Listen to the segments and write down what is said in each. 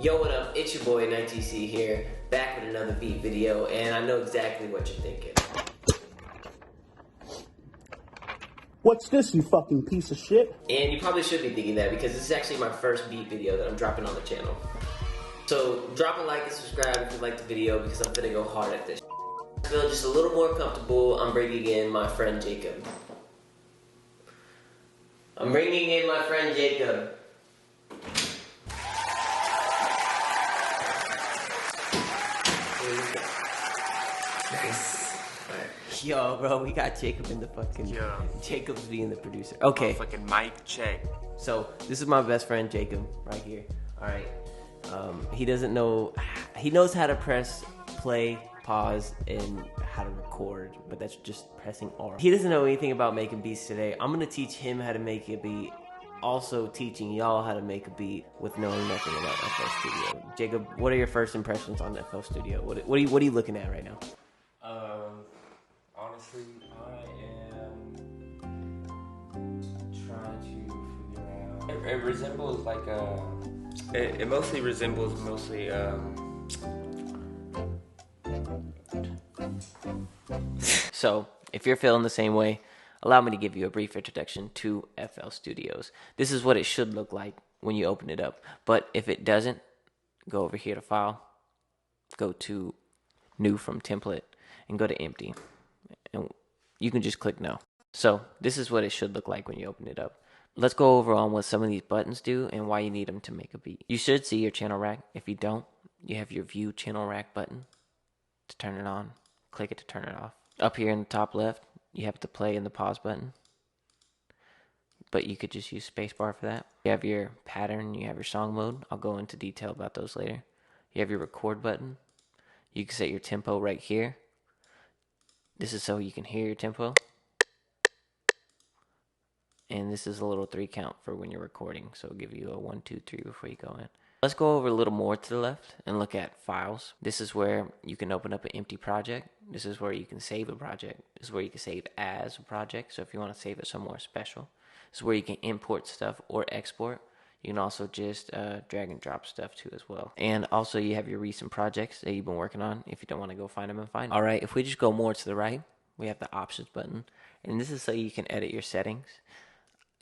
Yo, what up? It's your boy 19C here, back with another beat video, and I know exactly what you're thinking. What's this, you fucking piece of shit? And you probably should be thinking that because this is actually my first beat video that I'm dropping on the channel. So drop a like and subscribe if you like the video because I'm gonna go hard at this. I feel just a little more comfortable. I'm bringing in my friend Jacob. Nice. Right. Yo, bro, we got Jacob in the fucking... Yo. Jacob's being the producer. Okay. Fucking mic check. So, this is my best friend, Jacob, right here. Alright. He doesn't know... He knows how to press play, pause, and how to record, but that's just pressing R. He doesn't know anything about making beats today. I'm gonna teach him how to make a beat. Also teaching y'all how to make a beat with knowing nothing about FL Studio. Jacob, what are your first impressions on FL Studio? What are you looking at right now? Honestly, I am trying to figure out. It resembles like a. It mostly resembles So, if you're feeling the same way, allow me to give you a brief introduction to FL Studios. This is what it should look like when you open it up. But if it doesn't, go over here to File, go to New from Template, and go to Empty. And you can just click No. So, this is what it should look like when you open it up. Let's go over on what some of these buttons do and why you need them to make a beat. You should see your channel rack. If you don't, you have your View Channel Rack button to turn it on. Click it to turn it off. Up here in the top left, you have the play and the pause button, but you could just use spacebar for that. You have your pattern, you have your song mode. I'll go into detail about those later. You have your record button. You can set your tempo right here. This is so you can hear your tempo. And this is a little 3 count for when you're recording, so it'll give you a 1, 2, 3 before you go in. Let's go over a little more to the left and look at files. This is where you can open up an empty project. This is where you can save a project. This is where you can save as a project. So if you want to save it somewhere special. This is where you can import stuff or export. You can also just drag and drop stuff too as well. And also you have your recent projects that you've been working on if you don't want to go find them and find them. All right, if we just go more to the right, we have the options button. And this is so you can edit your settings.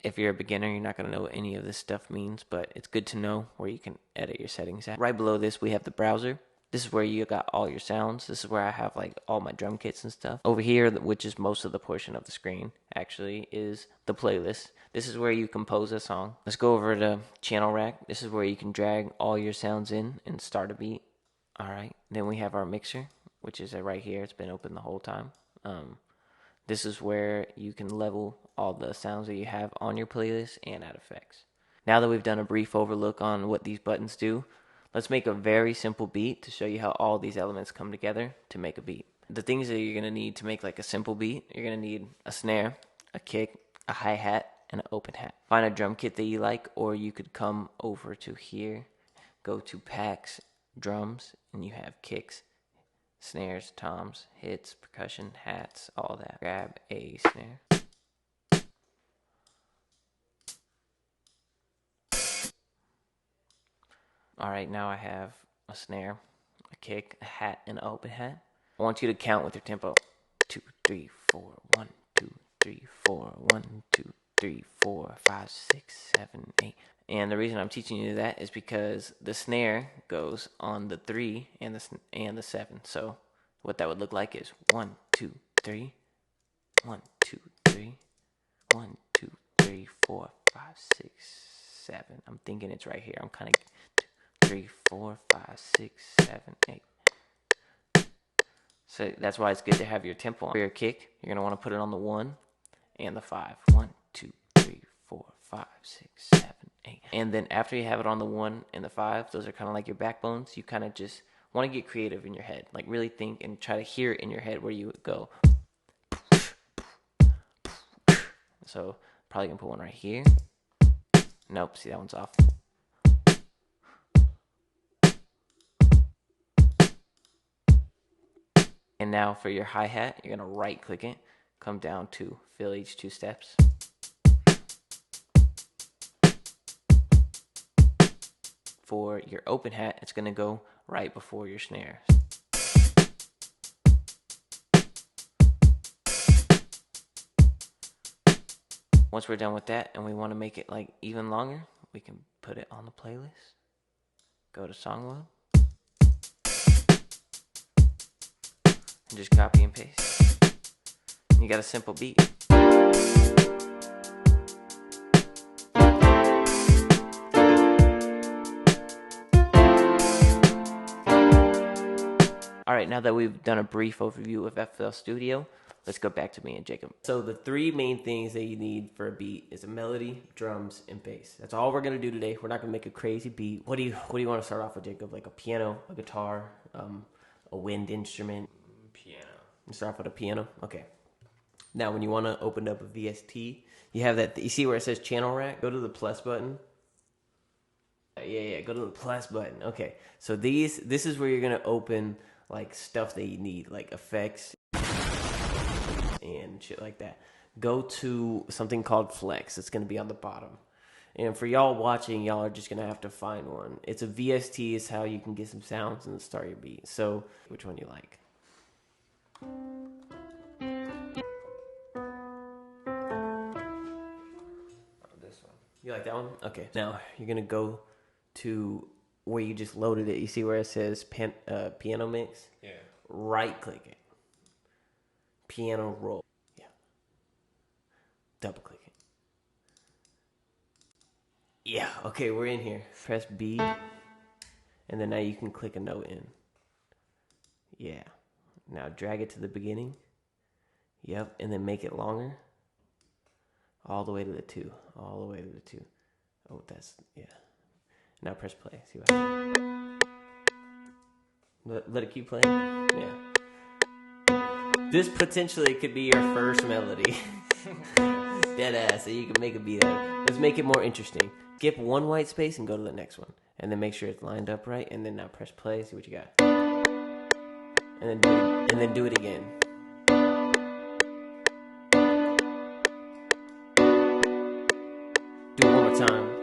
If you're a beginner, you're not going to know what any of this stuff means, but it's good to know where you can edit your settings at. Right below this, we have the browser. This is where you got all your sounds. This is where I have like all my drum kits and stuff. Over here, which is most of the portion of the screen, actually, is the playlist. This is where you compose a song. Let's go over to channel rack. This is where you can drag all your sounds in and start a beat. All right. Then we have our mixer, which is right here. It's been open the whole time. This is where you can level all the sounds that you have on your playlist and add effects. Now that we've done a brief overlook on what these buttons do, let's make a very simple beat to show you how all these elements come together to make a beat. The things that you're going to need to make like a simple beat, you're going to need a snare, a kick, a hi-hat, and an open hat. Find a drum kit that you like, or you could come over to here, go to packs, drums, and you have kicks, snares, toms, hits, percussion, hats, all that. Grab a snare. Alright, now I have a snare, a kick, a hat, and an open hat. I want you to count with your tempo. 2, 3, 4, 1, 2, 3, 4, 1, 2, 3, 4, 5, 6, 7, 8. And the reason I'm teaching you that is because the snare goes on the 3 and the 7. So what that would look like is 1, 2, 3, 1, 2, 3, 1, 2, 3, 4, 5, 6, 7. I'm thinking it's right here. I'm kind of 2, 3, 4, 5, 6, 7, 8. So that's why it's good to have your tempo on. For your kick, you're going to want to put it on the 1 and the 5. 1, 2, 3, 4, 5, 6, 7, 8. And then after you have it on the 1 and the 5, those are kind of like your backbones. You kind of just want to get creative in your head. Like really think and try to hear it in your head where you would go. So probably going to put one right here. Nope, see that one's off. And now for your hi-hat, you're going to right click it, come down to fill each 2 steps. for your open hat, it's gonna go right before your snare. Once we're done with that and we want to make it like even longer, we can put it on the playlist. Go to song mode. And just copy and paste. And you got a simple beat. Alright, now that we've done a brief overview of FL Studio, let's go back to me and Jacob. So the three main things that you need for a beat is a melody, drums, and bass. That's all we're gonna do today. We're not gonna make a crazy beat. What do you want to start off with, Jacob? Like a piano, a guitar, a wind instrument? Piano. You start off with a piano? Okay. Now when you want to open up a VST, you have that, you see where it says channel rack? Go to the plus button. Yeah, go to the plus button. Okay. So this is where you're gonna open like stuff that you need, like effects and shit like that. Go to something called Flex. It's going to be on the bottom. And for y'all watching, y'all are just going to have to find one. It's a VST is how you can get some sounds and start your beat. So which one you like? This one. You like that one? Okay. Now you're going to go to where you just loaded it. You see where it says piano mix? Yeah. Right click it. Piano roll. Yeah. Double click it. Yeah. Okay, we're in here. Press B. And then now you can click a note in. Yeah. Now drag it to the beginning. Yep. And then make it longer. All the way to the 2. All the way to the 2. Oh, that's, yeah. Now press play. See what happens. Let it keep playing. Yeah. This potentially could be your first melody. Deadass. So you can make a beat out of it. Let's make it more interesting. Skip one white space and go to the next one. And then make sure it's lined up right. And then now press play. See what you got. And then do it again. Do it one more time.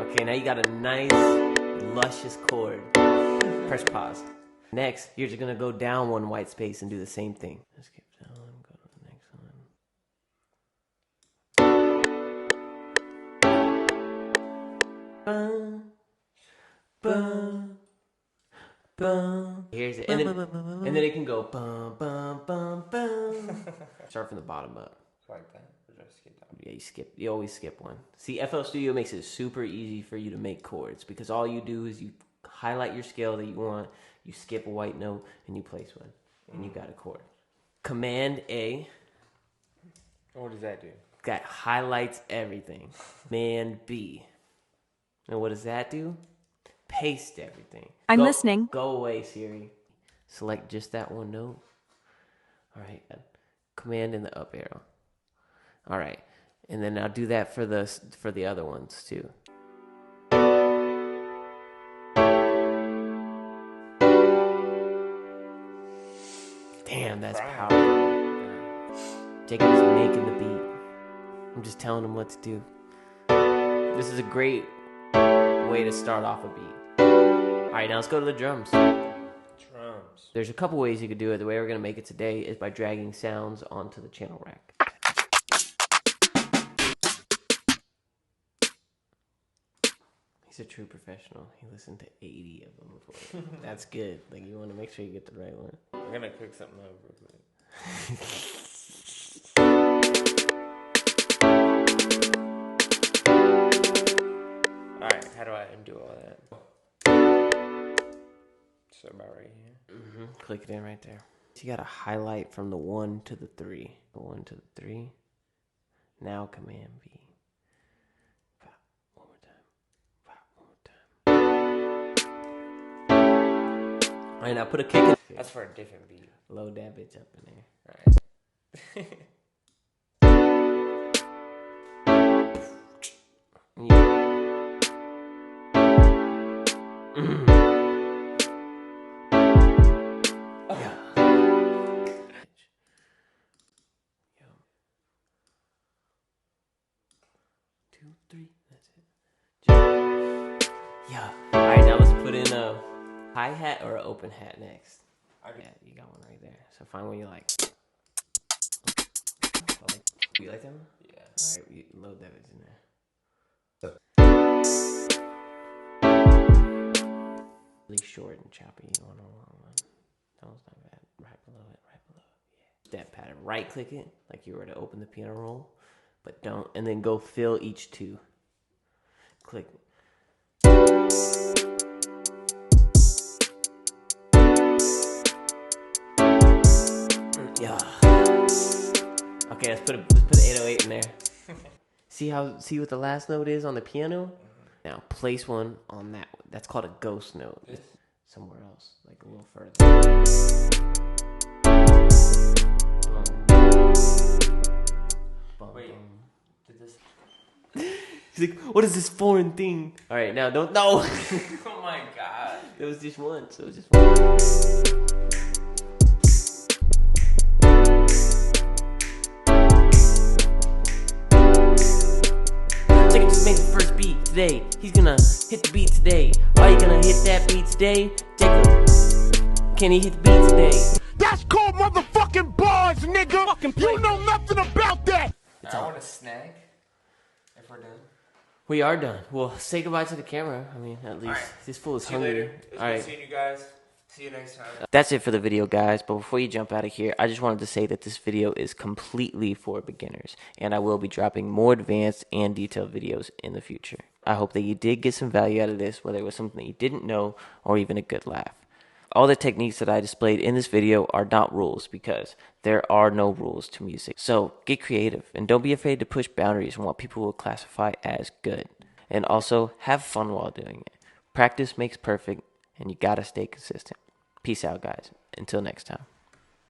Okay, now you got a nice, luscious chord. Press pause. Next, you're just gonna go down one white space and do the same thing. Skip down, go to the next one. Bum, bum, bum. Here's it, and then it can go bum, bum, bum, bum. Start from the bottom up. Like that. Or just skip that. Yeah, you always skip one. See, FL Studio makes it super easy for you to make chords because all you do is you highlight your scale that you want, you skip a white note, and you place one, and you got a chord. Command A. What does that do? That highlights everything. Command B. And what does that do? Paste everything. I'm listening. Go away, Siri. Select just that one note. All right. Command in the up arrow. All right. And then I'll do that for the other ones too. Damn, that's powerful. Jacob's making the beat. I'm just telling him what to do. This is a great way to start off a beat. All right, now let's go to the drums. Drums. There's a couple ways you could do it. The way we're going to make it today is by dragging sounds onto the channel rack. He's a true professional. He listened to 80 of them before. That's good. Like, you want to make sure you get the right one. I'm gonna cook something up real quick. Alright, how do I undo all that? So about right here. Click it in right there. So you got to highlight from the 1 to the 3. The 1 to the 3. Now Command V. One more time. All right, now put a kick in. That's for a different beat. Load that bitch up in there. Alright. 3. That's it. Yeah. All right, now let's put in a hi-hat or an open hat next. Yeah, you got one right there. So find one you like. You like them? Yeah. All right, load that in there. Really short and choppy. You want a long one. That one's not bad. Right below it. Right below it. Yeah. That pattern. Right click it like you were to open the piano roll, but don't. And then go fill each 2. Click. Yeah. Okay, let's put an 808 in there. See what the last note is on the piano? Now place one on that. That's called a ghost note. It's somewhere else, like a little further. Wait, did this? He's like, what is this foreign thing? All right, now don't. No. Oh my god. It was just one. So it was just one. Just made the first beat today. He's gonna hit the beat today. Why you gonna hit that beat today? Jacob, can he hit the beat today? That's called motherfucking bars, nigga. You know nothing about that. I want a snack. If we're done. We are done. Well, say goodbye to the camera. I mean, at least this fool is hungry. See you later. It's All right. good seeing you guys. See you next time. That's it for the video, guys. But before you jump out of here, I just wanted to say that this video is completely for beginners, and I will be dropping more advanced and detailed videos in the future. I hope that you did get some value out of this, whether it was something that you didn't know or even a good laugh. All the techniques that I displayed in this video are not rules, because there are no rules to music. So get creative and don't be afraid to push boundaries on what people will classify as good. And also have fun while doing it. Practice makes perfect, and you gotta stay consistent. Peace out, guys. Until next time.